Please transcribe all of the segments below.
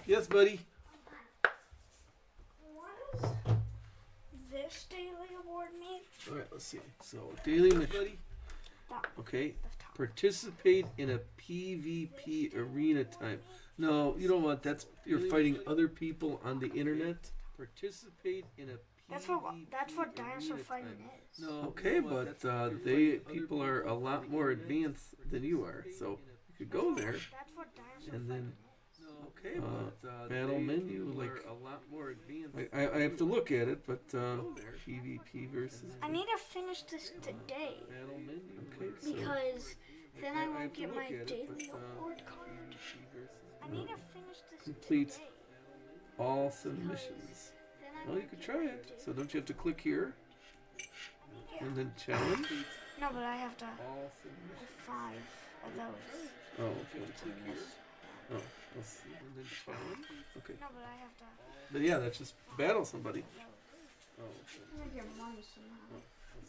Yes, buddy. What does this daily award mean? All right, let's see. So, daily mission. Okay. Participate in a PvP arena time. No, you don't want that's you're fighting other people on the internet. Participate in a That's what dinosaur fighting is. No, okay, but people are a lot more advanced than you are, so you could go there That's what dinosaur and then fighting battle menu like a lot more advanced. I have to look at it, but PvP versus I need to finish this today battle menu. Okay, so because then I won't have to get look my at it, daily but, award card. I need to finish this complete today. all submissions. Then I Well, you won't could get try my it. daily- So don't you have to click here and then challenge? No, but I have to All submissions. do 5 of those. Oh, okay. Click here. Oh, let's see. And then challenge. Okay. No, but I have to But yeah, that's just battle somebody. Oh, okay. I'm gonna get money somehow.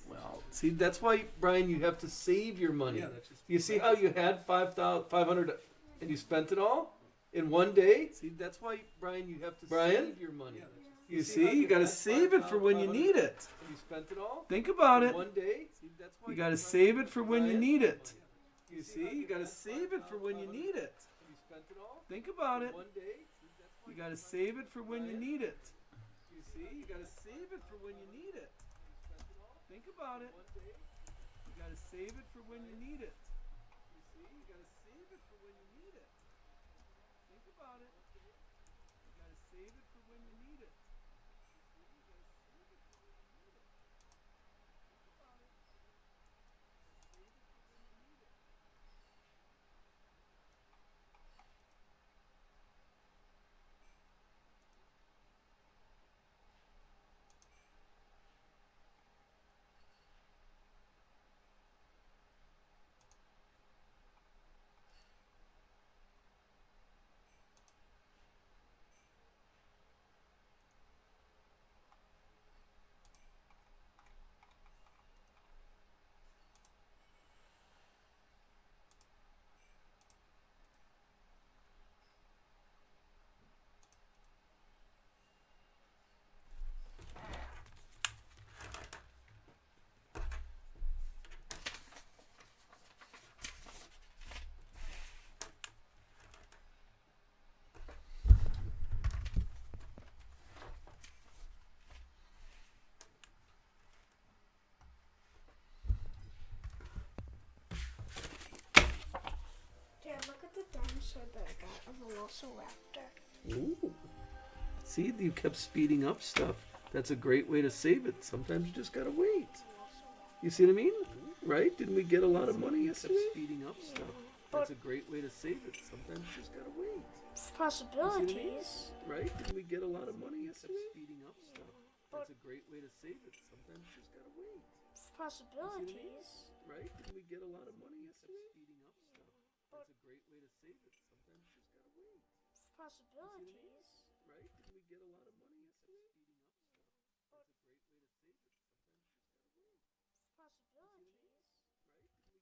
Well, see, that's why, Brian, you have to save your money. You see how you had 500 and you spent it all in one day? See, that's why, Brian, you have to save your money. You see, you got to save it for when you need it. You spent it all? Think about it. One day. You got to save it for when you need it. You see, you got to save it for when you need it. Think about it. You got to save it for when you need it. You see, you got to save it for when you need it. Think about it. You got to save it for when you need it. You see, you got to save it for when you need it. Think about it. You got to save it for when you need it. Dad, look at the dinosaur that I got of a velociraptor. Ooh. See, you kept speeding up stuff. That's a great way to save it. Sometimes you just gotta wait. You see what I mean? Right? Didn't we get a lot of money yesterday? Speeding up stuff. That's a great way to save it. Sometimes you just gotta wait. Possibilities. Right? Didn't we get a lot of money yesterday? Speeding up stuff. That's a great way to save it. Sometimes you just gotta wait. Possibilities. Right? Didn't we get a lot of money yesterday? Speeding up stuff. That's a great way to save it. Sometimes you just gotta wait. Possibilities. Right? Didn't we get a lot of money yesterday? Speeding up stuff. That's a great way to save it. Sometimes you just gotta wait.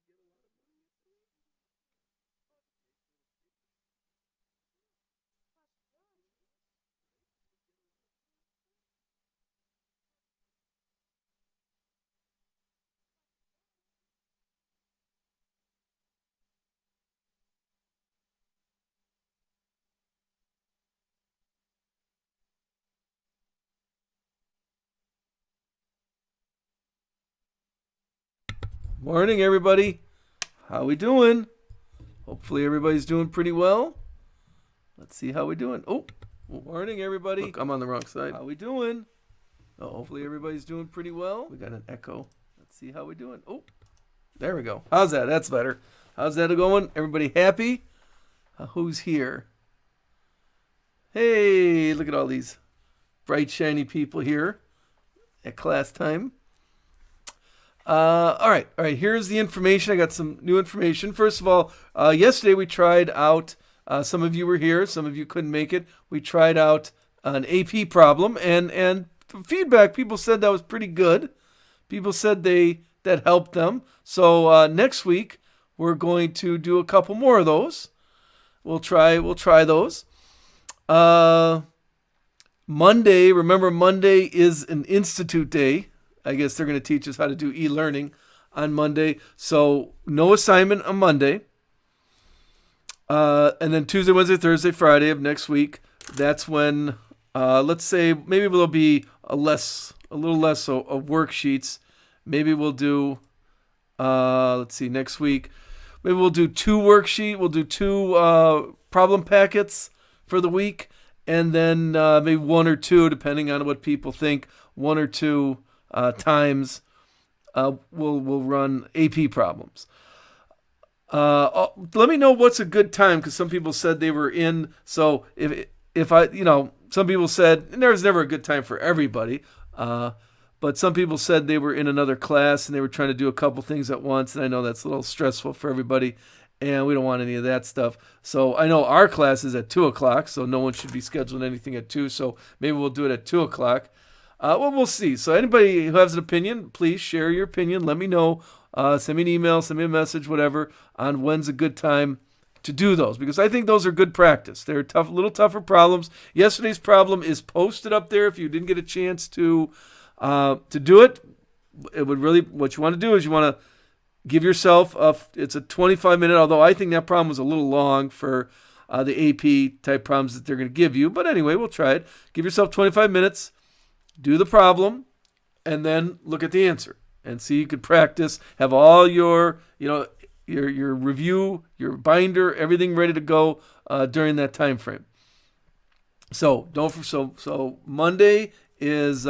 Possibilities. Right? Didn't we get a lot of money yesterday? Morning, everybody. How we doing? Hopefully everybody's doing pretty well. Let's see how we doing. Oh, morning, everybody. Look, I'm on the wrong side. How we doing? Oh, hopefully everybody's doing pretty well. We got an echo. Let's see how we doing. Oh, there we go. How's that? That's better. How's that going? Everybody happy? Who's here? Hey, look at all these bright, shiny people here at class time. All right. Here's the information. I got some new information. First of all, yesterday we tried out, some of you were here, some of you couldn't make it. We tried out an AP problem, and feedback, people said that was pretty good. People said that helped them. So next week we're going to do a couple more of those. We'll try those. Monday, remember Monday is an institute day. I guess they're going to teach us how to do e-learning on Monday. So no assignment on Monday. And then Tuesday, Wednesday, Thursday, Friday of next week, that's when, let's say, maybe there'll be a little less of worksheets. Maybe we'll do, let's see, next week, maybe we'll do we'll do two problem packets for the week, and then maybe one or two, depending on what people think, one or two times we'll run AP problems. Let me know what's a good time, because some people said they were in. So if I, some people said, and there's never a good time for everybody, but some people said they were in another class and they were trying to do a couple things at once, and I know that's a little stressful for everybody, and we don't want any of that stuff. So I know our class is at 2 o'clock, so no one should be scheduling anything at 2, so maybe we'll do it at 2 o'clock. Well, we'll see. So anybody who has an opinion, please share your opinion. Let me know. Send me an email, send me a message, whatever, on when's a good time to do those, because I think those are good practice. They're tough, little tougher problems. Yesterday's problem is posted up there. If you didn't get a chance to do it, it would really, what you want to do is you want to give yourself it's a 25-minute, although I think that problem was a little long for the AP type problems that they're going to give you. But anyway, we'll try it. Give yourself 25 minutes, do the problem, and then look at the answer. And see, you could practice, have all your review, your binder, everything ready to go during that time frame. So so Monday is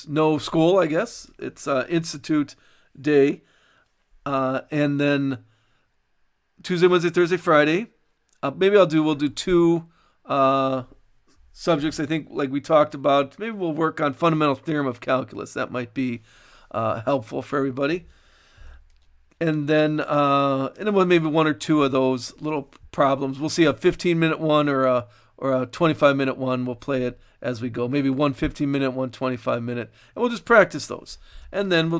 no school, I guess. It's institute day, and then Tuesday, Wednesday, Thursday, Friday. Maybe we'll do two subjects, I think, like we talked about. Maybe we'll work on fundamental theorem of calculus. That might be helpful for everybody. And then maybe one or two of those little problems. We'll see a 15-minute one or a 25-minute one. We'll play it as we go. Maybe one 15-minute, one 25-minute, and we'll just practice those. And then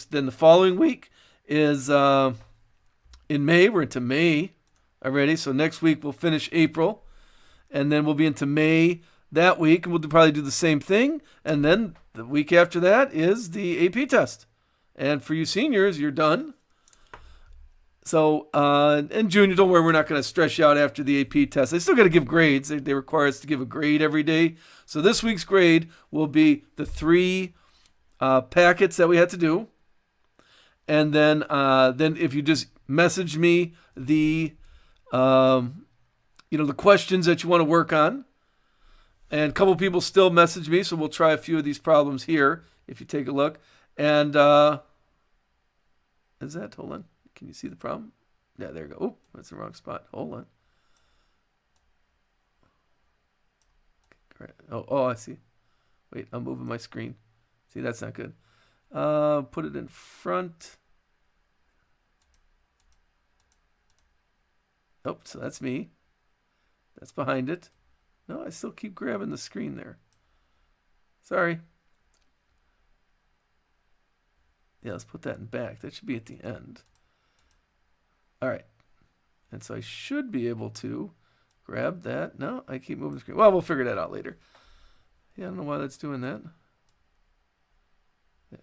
then the following week is in May. We're into May already. So next week we'll finish April. And then we'll be into May that week, and we'll probably do the same thing. And then the week after that is the AP test. And for you seniors, you're done. So, and junior, don't worry, we're not going to stress you out after the AP test. They still got to give grades. They require us to give a grade every day. So this week's grade will be the 3 packets that we had to do. And then if you just message me the questions that you want to work on. And a couple people still message me, so we'll try a few of these problems here if you take a look. And hold on. Can you see the problem? Yeah, there you go. Oh, that's the wrong spot. Hold on. Oh, I see. Wait, I'm moving my screen. See, that's not good. Put it in front. Oh, so that's me. That's behind it. No, I still keep grabbing the screen there. Sorry. Yeah, let's put that in back. That should be at the end. All right. And so I should be able to grab that. No, I keep moving the screen. Well, we'll figure that out later. Yeah, I don't know why that's doing that.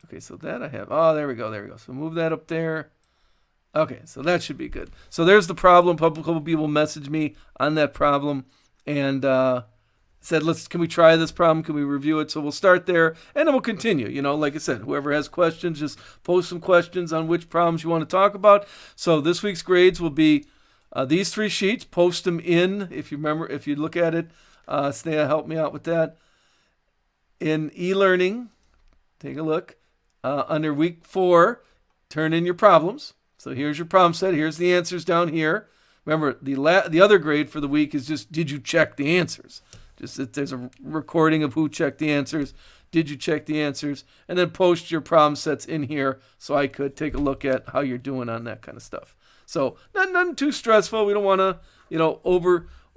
Okay, so that I have. Oh, there we go. So move that up there. Okay, so that should be good. So there's the problem. A couple people messaged me on that problem and said, can we try this problem? Can we review it? So we'll start there, and then we'll continue. Like I said, whoever has questions, just post some questions on which problems you want to talk about. So this week's grades will be these 3 sheets. Post them in, if you look at it. Snea, help me out with that. In e-learning, take a look. Under week 4, turn in your problems. So here's your problem set. Here's the answers down here. Remember, the other grade for the week is just, did you check the answers? Just that there's a recording of who checked the answers. Did you check the answers? And then post your problem sets in here so I could take a look at how you're doing on that kind of stuff. So nothing too stressful. We don't want to,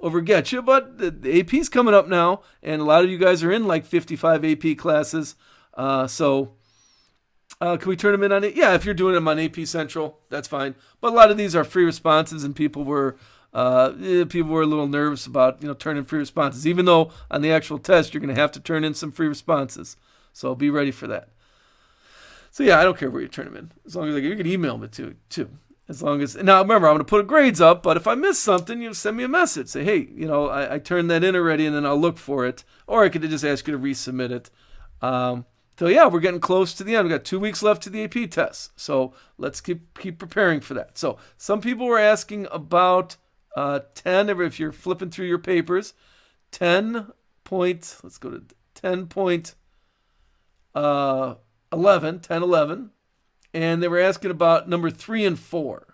overget you. But the AP's coming up now, and a lot of you guys are in like 55 AP classes. Can we turn them in on it? Yeah, if you're doing them on AP Central, that's fine. But a lot of these are free responses, and people were people were a little nervous about, turning free responses, even though on the actual test, you're going to have to turn in some free responses. So be ready for that. So yeah, I don't care where you turn them in. As long as you can email them too. As long as, now remember, I'm going to put grades up, but if I miss something, you send me a message. Say, hey, I turned that in already, and then I'll look for it. Or I could just ask you to resubmit it. So yeah, we're getting close to the end. We've got 2 weeks left to the AP test. So let's keep preparing for that. So some people were asking about 10, if you're flipping through your papers, 10 point, let's go to 10.11, and they were asking about number 3 and 4.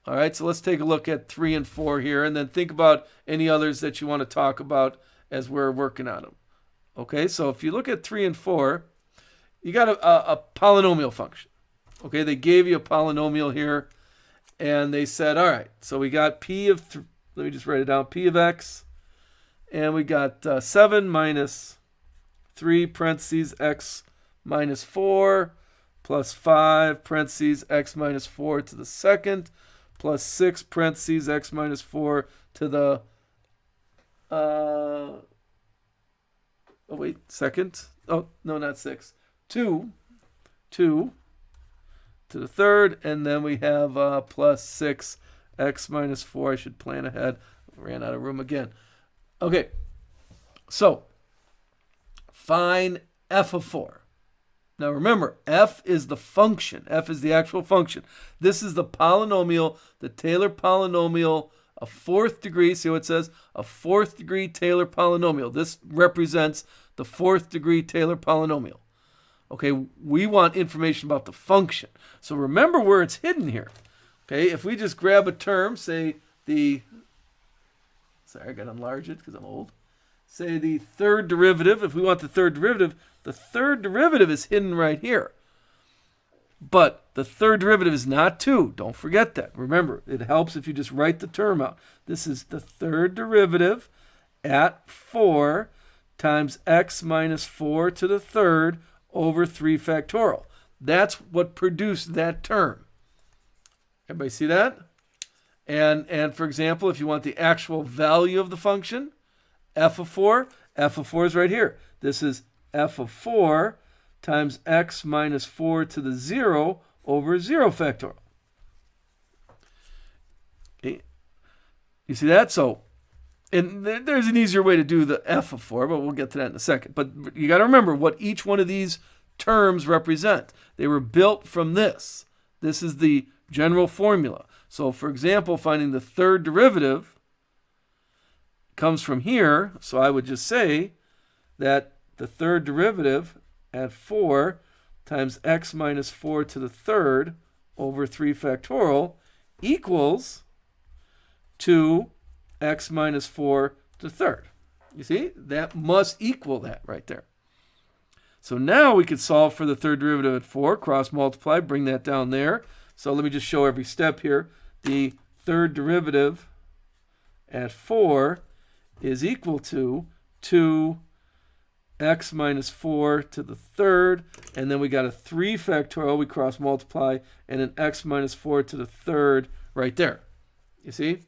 All right, so let's take a look at 3 and 4 here, and then think about any others that you want to talk about as we're working on them. Okay, so if you look at 3 and 4, you got a polynomial function. Okay, they gave you a polynomial here, and they said, all right, so we got p of, let me just write it down, p of x, and we got 7 minus 3 parentheses x minus 4 plus 5 parentheses x minus 4 to the second plus 6 parentheses x minus 4 to the second. Oh, no, not 6. 2 to the third, and then we have plus 6 x minus 4. I should plan ahead. Ran out of room again. Okay, so find f of 4. Now remember, f is the function. F is the actual function. This is the polynomial, the Taylor polynomial, a 4th degree. See what it says? A 4th degree Taylor polynomial. This represents the 4th degree Taylor polynomial. Okay, we want information about the function. So remember where it's hidden here. Okay, if we just grab a term, say the, sorry, I got to enlarge it because I'm old. Say the third derivative. If we want the third derivative is hidden right here. But the third derivative is not 2. Don't forget that. Remember, it helps if you just write the term out. This is the third derivative at 4 times x minus 4 to the third over 3 factorial. That's what produced that term. Everybody see that? And for example, if you want the actual value of the function, f of 4 is right here. This is f of 4 times x minus 4 to the 0 over 0 factorial. Okay. You see that? So, and there's an easier way to do the f of 4, but we'll get to that in a second. But you got to remember what each one of these terms represent. They were built from this. This is the general formula. So, for example, finding the third derivative comes from here. So I would just say that the third derivative at 4 times x minus 4 to the third over 3 factorial equals 2x minus 4 to the third. You see? That must equal that right there. So now we could solve for the third derivative at 4, cross multiply, bring that down there. So let me just show every step here. The third derivative at 4 is equal to 2x minus 4 to the third, and then we got a 3 factorial, we cross multiply, and an x minus 4 to the third right there. You see?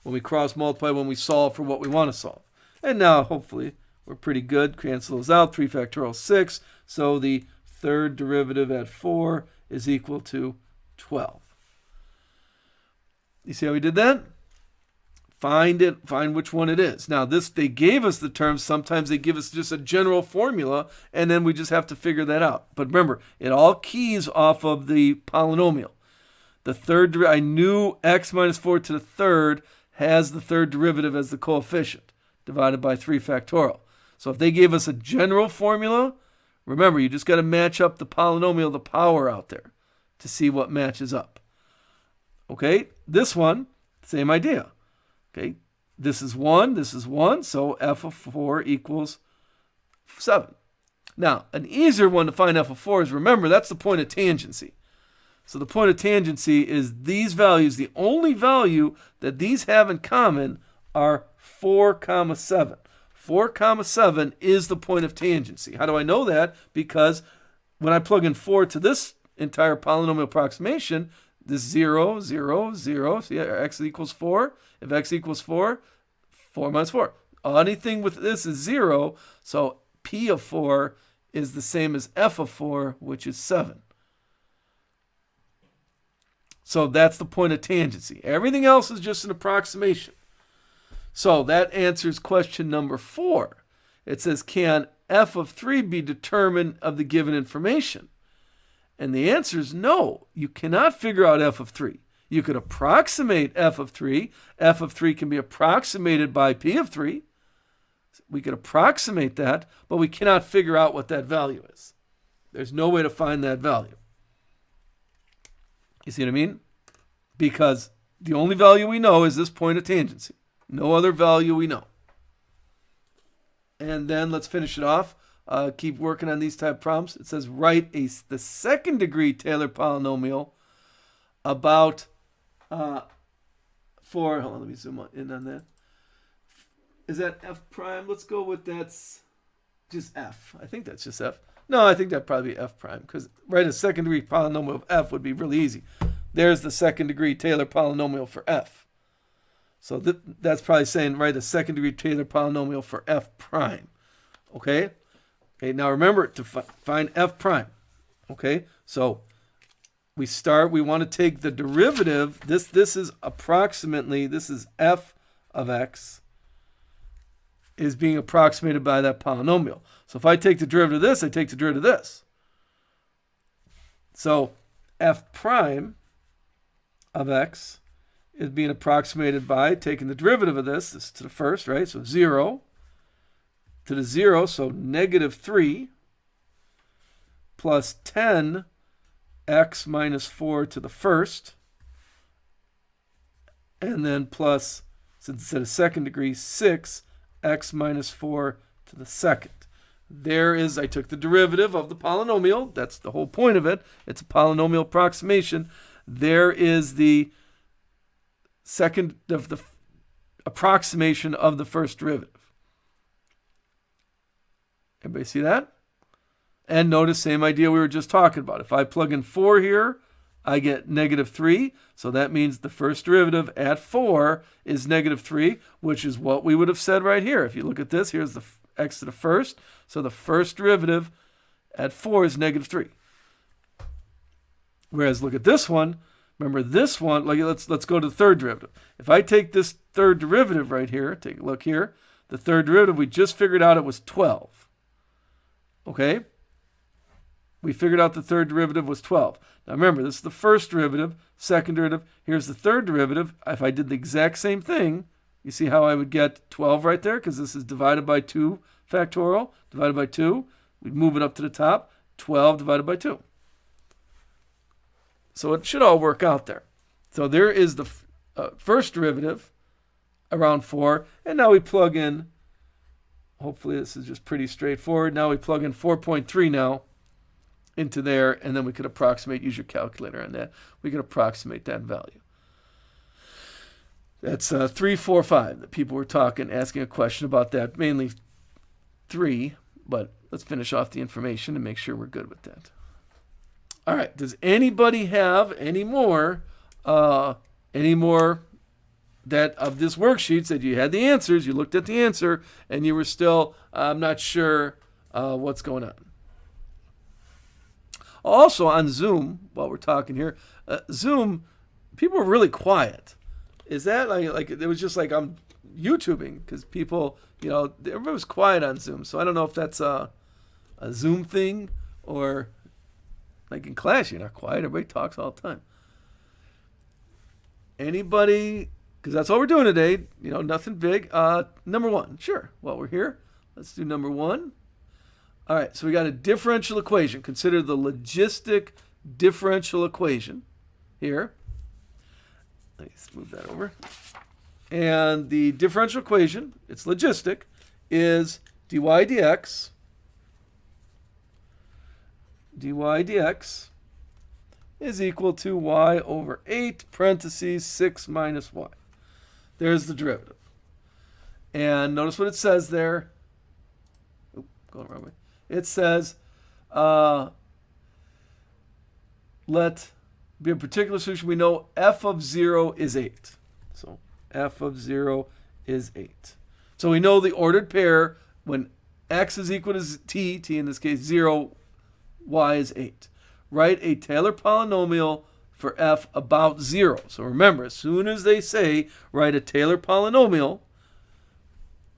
When we cross multiply, when we solve for what we want to solve. And now, hopefully, we're pretty good. Cancel those out. 3 factorial, 6. So the third derivative at 4 is equal to 12. You see how we did that? Find it, find which one it is. Now, they gave us the terms. Sometimes they give us just a general formula, and then we just have to figure that out. But remember, it all keys off of the polynomial. The third, I knew x minus 4 to the third has the third derivative as the coefficient, divided by 3 factorial. So if they gave us a general formula, remember, you just got to match up the polynomial, the power out there, to see what matches up. Okay, this one, same idea. Okay, this is 1, so f of 4 equals 7. Now, an easier one to find f of 4 is, remember, that's the point of tangency. So the point of tangency is these values, the only value that these have in common are 4, 7. 4, 7 is the point of tangency. How do I know that? Because when I plug in 4 to this entire polynomial approximation, This 0, 0, 0. See, x equals 4. If x equals 4, 4 minus 4. Anything with this is 0, so P of 4 is the same as F of 4, which is 7. So that's the point of tangency. Everything else is just an approximation. So that answers question number 4. It says, can F of 3 be determined of the given information? And the answer is no. You cannot figure out F of 3. You could approximate F of 3. F of 3 can be approximated by P of 3. We could approximate that, but we cannot figure out what that value is. There's no way to find that value. You see what I mean? Because the only value we know is this point of tangency. No other value we know. And then let's finish it off. Keep working on these type problems. It says write the second degree Taylor polynomial about hold on, let me zoom in on that. Is that f prime? Let's go with that's just f. I think that's just f. No, I think that'd probably be f prime, because write a second degree polynomial of f would be really easy. There's the second degree Taylor polynomial for f. So that's probably saying write a second degree Taylor polynomial for f prime. Okay? Okay, now remember to find f prime. Okay? So we want to take the derivative. This is approximately, this is f of x is being approximated by that polynomial. So if I take the derivative of this, I take the derivative of this. So f prime of x is being approximated by taking the derivative of this to the first, right? So 0 to the 0, so negative 3 plus 10 x minus 4 to the first, and then plus, since it's at a second degree, 6 x minus 4 to the second. There is, I took the derivative of the polynomial. That's the whole point of it. It's a polynomial approximation. There is the second of the approximation of the first derivative. Everybody see that? And notice, same idea we were just talking about. If I plug in 4 here, I get negative 3. So that means the first derivative at 4 is negative 3, which is what we would have said right here. If you look at this, here's the x to the first. So the first derivative at 4 is negative 3. Whereas look at this one. Remember this one, like let's go to the third derivative. If I take this third derivative right here, take a look here. The third derivative, we just figured out it was 12. Okay? We figured out the third derivative was 12. Now remember, this is the first derivative, second derivative. Here's the third derivative. If I did the exact same thing, you see how I would get 12 right there? Because this is divided by 2 factorial, divided by 2. We'd move it up to the top, 12 divided by 2. So it should all work out there. So there is the first derivative around 4. And now we plug in, hopefully this is just pretty straightforward. Now we plug in 4.3 now into there, and then we could approximate, use your calculator on that. We could approximate that value. That's 3, 4, 5 that people were asking a question about that. Mainly 3, but let's finish off the information and make sure we're good with that. All right, does anybody have any more that of this worksheet that you had the answers, you looked at the answer, and you were still, I'm not sure what's going on? Also on Zoom, while we're talking here, Zoom, people are really quiet. Is that like it was just like I'm YouTubing, because people, everybody was quiet on Zoom. So I don't know if that's a Zoom thing, or like in class, you're not quiet. Everybody talks all the time. Anybody, because that's all we're doing today, nothing big. Number 1, sure. While we're here, let's do number 1. All right, so we got a differential equation. Consider the logistic differential equation here. Let's move that over. And the differential equation, it's logistic, is dy dx is equal to y over 8 parentheses 6 minus y. There's the derivative. And notice what it says there. Oop, going the wrong way. It says, let be a particular solution, we know f of 0 is 8. So f of 0 is 8. So we know the ordered pair, when x is equal to t in this case 0, y is 8. Write a Taylor polynomial for f about 0. So remember, as soon as they say write a Taylor polynomial,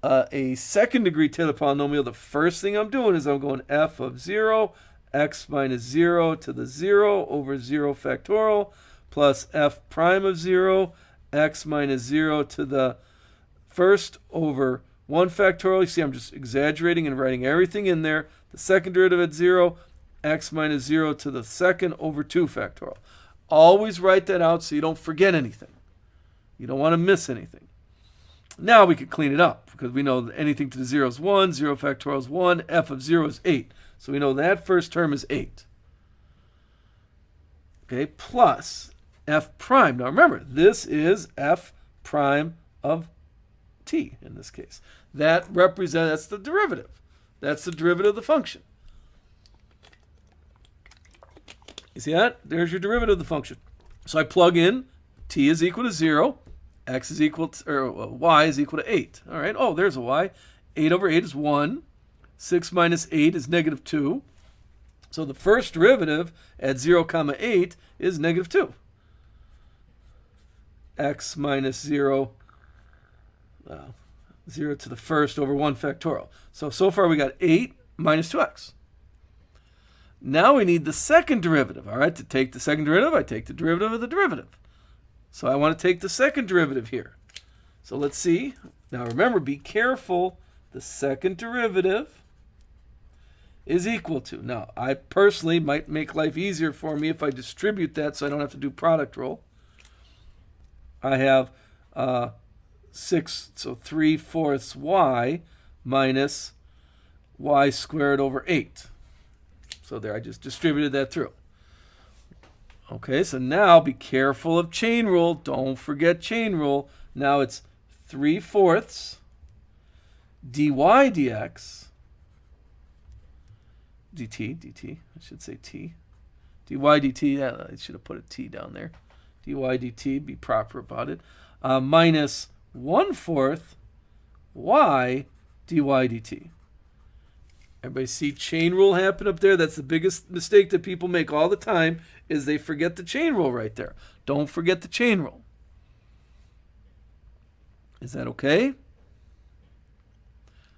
a second degree Taylor polynomial, the first thing I'm doing is I'm going f of 0, x minus 0 to the 0 over 0 factorial, plus f prime of 0, x minus 0 to the first over 1 factorial. You see, I'm just exaggerating and writing everything in there. The second derivative at 0, x minus 0 to the second over 2 factorial. Always write that out so you don't forget anything. You don't want to miss anything. Now we can clean it up because we know that anything to the 0 is 1, 0 factorial is 1, f of 0 is 8. So we know that first term is 8. Okay, plus f prime. Now remember, this is f prime of t in this case. That's the derivative. That's the derivative of the function. You see that? There's your derivative of the function. So I plug in t is equal to 0, x is equal to, or y is equal to 8. All right. Oh, there's a y. 8 over 8 is 1. 6 minus 8 is negative 2. So the first derivative at 0, 8 is negative 2. X minus 0, 0 to the first over 1 factorial. So far we got 8 minus 2x. Now we need the second derivative. All right, to take the second derivative, I take the derivative of the derivative. So I want to take the second derivative here. So let's see. Now remember, be careful. The second derivative is equal to. Now, I personally might make life easier for me if I distribute that so I don't have to do product rule. I have 6, so 3/4 y minus y squared over 8. So there, I just distributed that through. Okay, so now be careful of chain rule. Don't forget chain rule. Now it's 3/4 dy dx dt, I should say t. dy dt, yeah, I should have put a t down there. dy dt, be proper about it. Minus 1/4 y dy dt. Everybody see chain rule happen up there? That's the biggest mistake that people make all the time, is they forget the chain rule right there. Don't forget the chain rule. Is that okay?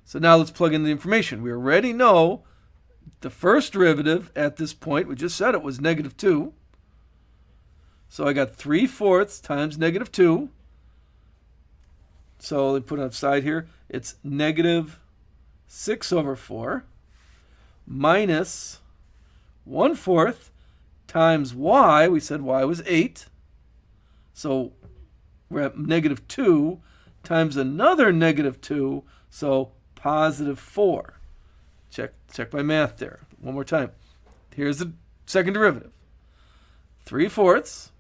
So now let's plug in the information. We already know the first derivative at this point, we just said it was negative 2. So I got 3/4 times negative 2. So let me put it outside here. It's negative 6 over 4 minus 1/4 times y. We said y was 8. So we're at negative 2 times another negative 2. So positive 4. Check my math there. One more time. Here's the second derivative. 3/4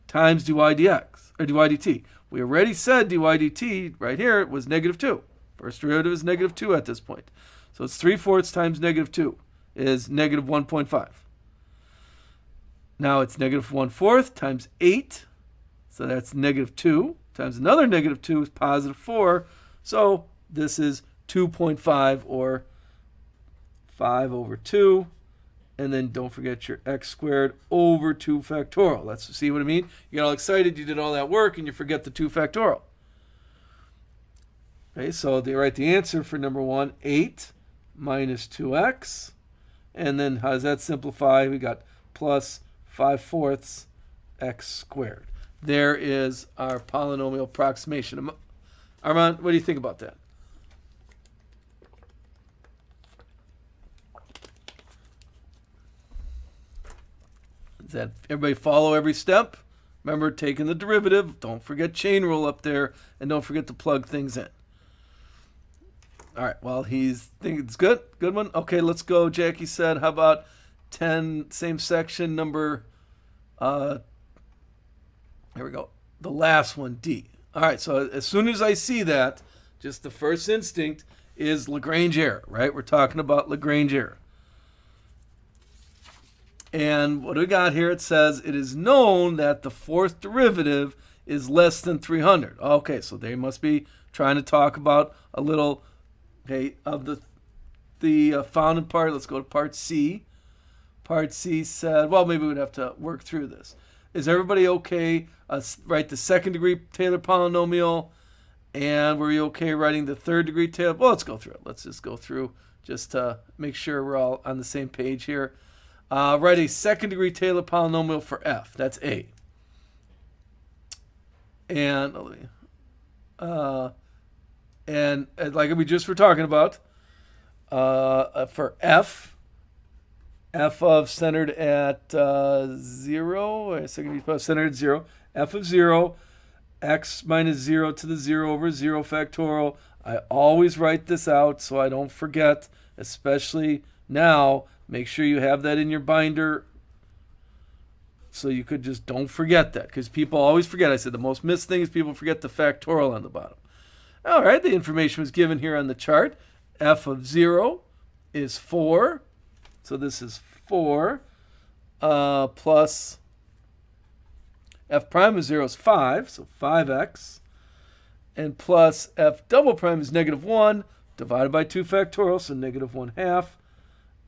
times dy dx, or dy dt. We already said dy dt right here was negative 2. First derivative is negative 2 at this point. So it's 3/4 times negative 2 is negative 1.5. Now it's negative 1/4 times 8. So that's negative 2 times another negative 2 is positive 4. So this is 2.5, or 5 over 2. And then don't forget your x squared over 2 factorial. Let's see what I mean. You get all excited, you did all that work, and you forget the 2 factorial. Okay, so they write the answer for number 1, 8 minus 2x. And then how does that simplify? We got plus 5/4 x squared. There is our polynomial approximation. Armand, what do you think about that? Does that everybody follow every step? Remember, taking the derivative. Don't forget chain rule up there, and don't forget to plug things in. All right, well, he's thinking it's good. Good one. Okay, let's go. Jackie said, how about 10, same section, number, here we go. The last one, D. All right, so as soon as I see that, just the first instinct is Lagrange error, right? We're talking about Lagrange error. And what do we got here? It says it is known that the fourth derivative is less than 300. Okay, so they must be trying to talk about a little, okay, of the found in part. Let's go to part C. Part C said, well, maybe we'd have to work through this. Is everybody okay? Write the second degree Taylor polynomial. And were you okay writing the third degree Taylor? Well, let's go through it. Let's just go through just to make sure we're all on the same page here. Write a second degree Taylor polynomial for f. That's A. And like we just were talking about, for f of centered at 0, second degree centered at 0, f of 0, x minus 0 to the 0 over 0 factorial. I always write this out so I don't forget, especially now. Make sure you have that in your binder so you could just don't forget that, because people always forget. I said the most missed thing is people forget the factorial on the bottom. All right, the information was given here on the chart. F of 0 is 4. So this is 4 plus f prime of 0 is 5, so 5x, and plus f double prime is negative 1, divided by 2 factorial, so negative 1/2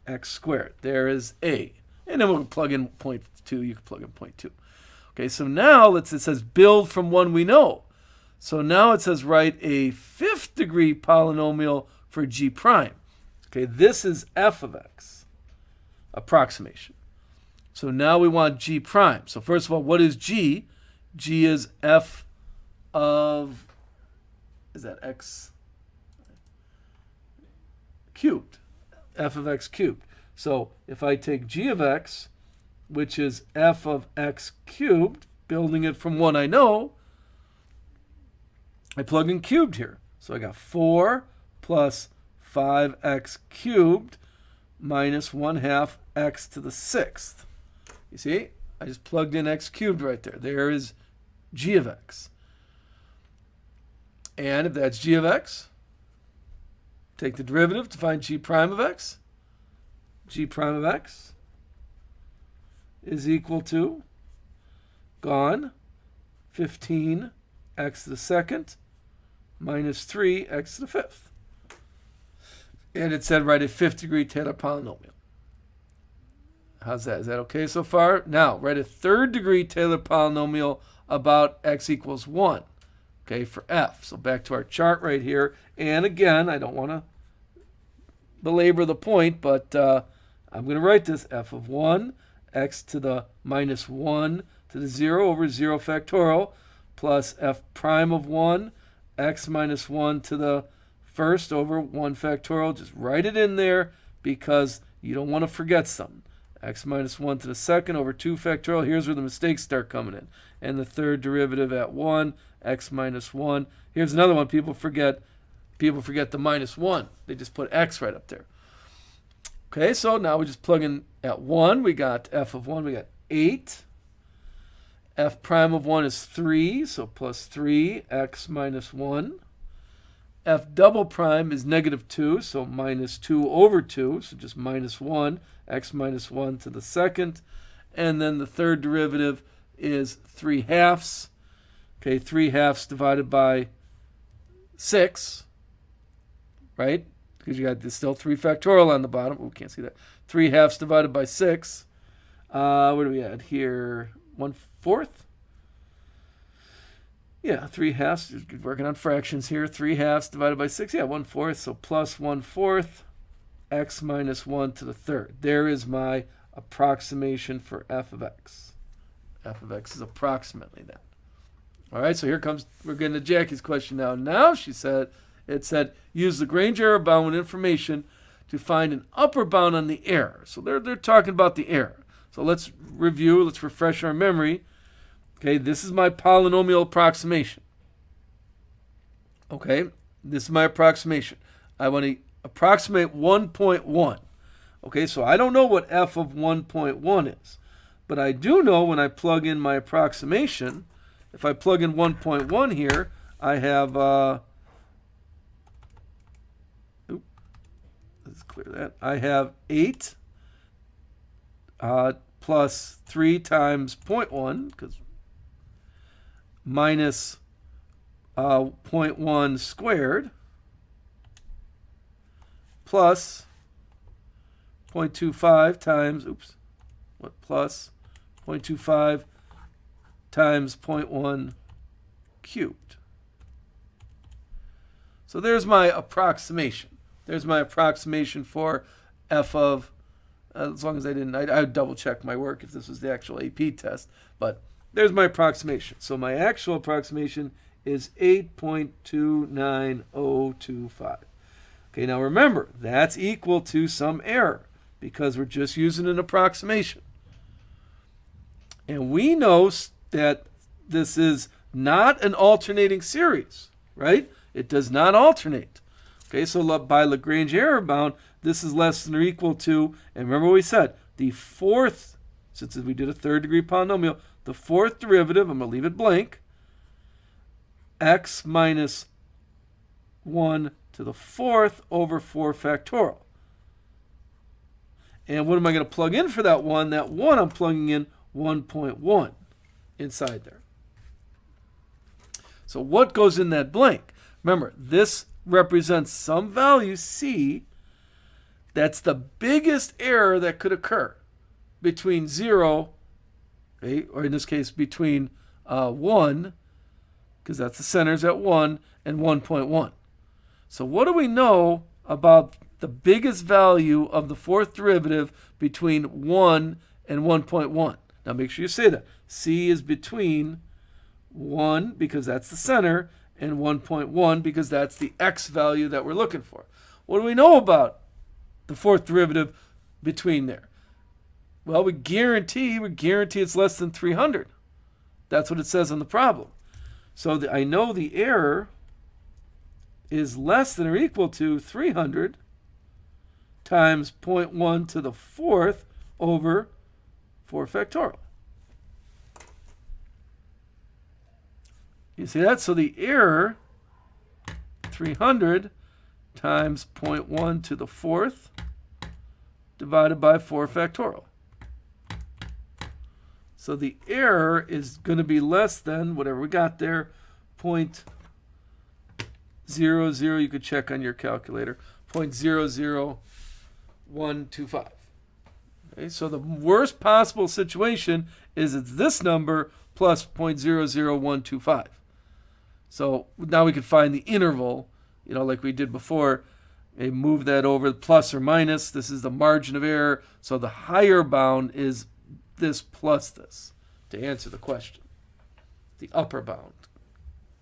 x squared. There is A. And then we'll plug in 0.2. You can plug in 0.2. Okay, so now it says build from one we know. So now it says write a fifth degree polynomial for g prime. Okay, this is f of x, approximation. So now we want g prime. So first of all, what is g? G is f of, is that x cubed? F of x cubed. So if I take g of x, which is f of x cubed, building it from one I know, I plug in cubed here. So I got 4 plus 5x cubed minus 1/2 x to the 6th. You see? I just plugged in x cubed right there. There is g of x. And if that's g of x, take the derivative to find g prime of x. G prime of x is equal to, gone, 15 x to the 2nd minus 3 x to the 5th. And it said write a fifth degree Taylor polynomial. How's that? Is that okay so far? Now, write a third degree Taylor polynomial about x equals 1. Okay, for f. So back to our chart right here. And again, I don't want to belabor the point, but I'm going to write this f of 1, x to the minus 1 to the 0 over 0 factorial, plus f prime of 1, x minus 1 to the first over 1 factorial. Just write it in there because you don't want to forget something. X minus 1 to the 2nd over 2 factorial. Here's where the mistakes start coming in. And the third derivative at 1, x minus 1. Here's another one people forget. People forget the minus 1. They just put x right up there. Okay, so now we just plug in at 1. We got f of 1. We got 8. F prime of 1 is 3, so plus 3, x minus 1. F double prime is negative 2, so minus 2 over 2, so just minus 1, x minus 1 to the 2nd. And then the third derivative is 3/2. Okay, 3/2 divided by 6, right? Because you got this still 3 factorial on the bottom. Oh, can't see that. 3/2 divided by 6. What do we add here? 1/4? Yeah, 3/2. Working on fractions here. 3/2 divided by 6. Yeah, 1/4. So plus 1/4 x minus 1 to the 3rd. There is my approximation for f of x. F of x is approximately that. All right, so here comes, we're getting to Jackie's question now. Now, she said, it said, use Lagrange error bound with information to find an upper bound on the error. So they're talking about the error. So let's review, let's refresh our memory. Okay, this is my polynomial approximation. Okay, this is my approximation. I want to approximate 1.1. Okay, so I don't know what f of 1.1 is. But I do know when I plug in my approximation, if I plug in 1.1 here, I have, let's clear that. I have 8 plus 3 times 0.1, because minus 0.1 squared, plus 0.25 times, plus 0.25 times 0.1 cubed. So there's my approximation. There's my approximation for f of, as long as I would double check my work if this was the actual AP test, but there's my approximation. So my actual approximation is 8.29025. Okay, now remember, that's equal to some error because we're just using an approximation. And we know that this is not an alternating series, right? It does not alternate. Okay, so by Lagrange error bound, this is less than or equal to, and remember what we said, the fourth, since we did a third degree polynomial, the fourth derivative, I'm going to leave it blank, x minus 1 to the fourth over 4 factorial. And what am I going to plug in for that 1? That 1 I'm plugging in 1.1 inside there. So what goes in that blank? Remember, this represents some value, c, that's the biggest error that could occur between 0, okay, or in this case between 1, because that's the centers at 1, and 1.1. So what do we know about the biggest value of the fourth derivative between 1 and 1.1? Now make sure you say that. C is between 1, because that's the center, and 1.1, because that's the x value that we're looking for. What do we know about the fourth derivative between there? Well, we guarantee it's less than 300. That's what it says on the problem. So I know the error is less than or equal to 300 times 0.1 to the fourth over 4 factorial. You see that? So the error, 300 times 0.1 to the fourth divided by 4 factorial. So the error is going to be less than whatever we got there, 0.00, you could check on your calculator, 0.00125. Okay, so the worst possible situation is it's this number plus 0.00125. So now we can find the interval, like we did before. Move that over, plus or minus. This is the margin of error. So the higher bound is this plus this, to answer the question. The upper bound.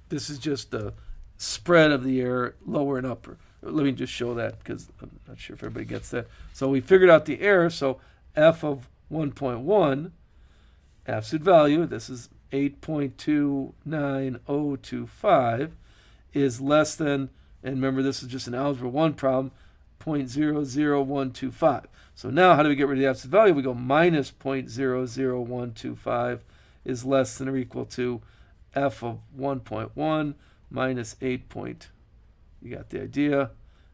This is just the spread of the error, lower and upper. Let me just show that because I'm not sure if everybody gets that. So we figured out the error. So f of 1.1, absolute value, this is 8.29025, is less than, and remember this is just an algebra 1 problem, 0.00125. So now how do we get rid of the absolute value? We go minus 0.00125 is less than or equal to f of 1.1 minus 8. You got the idea.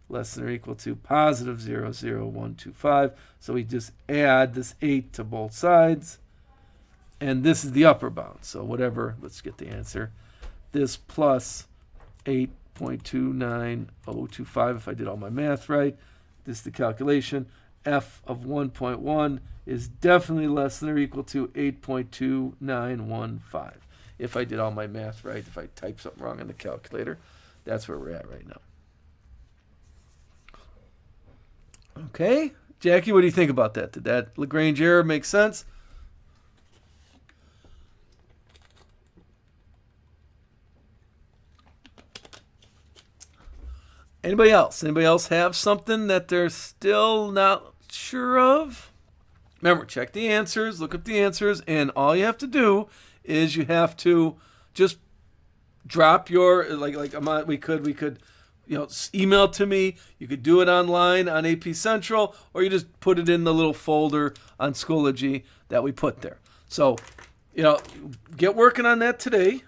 Less than or equal to positive 0.00125. So we just add this 8 to both sides. And this is the upper bound. So whatever, let's get the answer. This plus 8.29025, if I did all my math right. This is the calculation. F of 1.1 is definitely less than or equal to 8.2915. If I did all my math right, if I typed something wrong on the calculator, that's where we're at right now. Okay, Jackie, what do you think about that? Did that Lagrange error make sense? Anybody else? Anybody else have something that they're still not sure of? Remember, check the answers, look up the answers, and all you have to do is you have to just drop your, we could email to me. You could do it online on AP Central, or you just put it in the little folder on Schoology that we put there. So, get working on that today.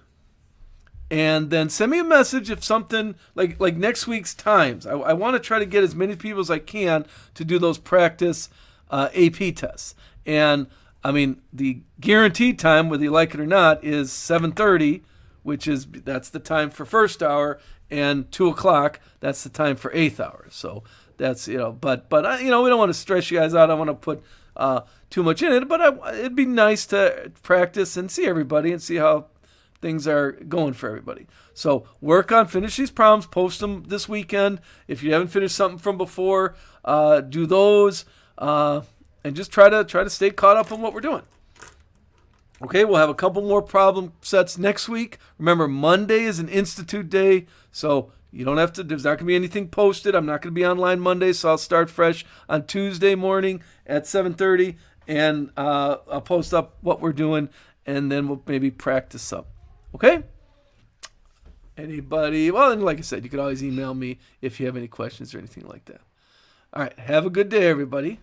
And then send me a message if something, like next week's times. I want to try to get as many people as I can to do those practice AP tests. And I mean, the guaranteed time, whether you like it or not, is 7:30, that's the time for first hour, and 2:00, that's the time for eighth hour. So that's, but we don't want to stress you guys out. I don't want to put too much in it, but it'd be nice to practice and see everybody and see how things are going for everybody. So finish these problems, post them this weekend. If you haven't finished something from before, do those, and just try to stay caught up on what we're doing. Okay, we'll have a couple more problem sets next week. Remember, Monday is an institute day, so you don't have to. There's not going to be anything posted. I'm not going to be online Monday, so I'll start fresh on Tuesday morning at 7:30, and I'll post up what we're doing, and then we'll maybe practice some. Okay? Anybody? Well, and like I said, you could always email me if you have any questions or anything like that. All right, have a good day, everybody.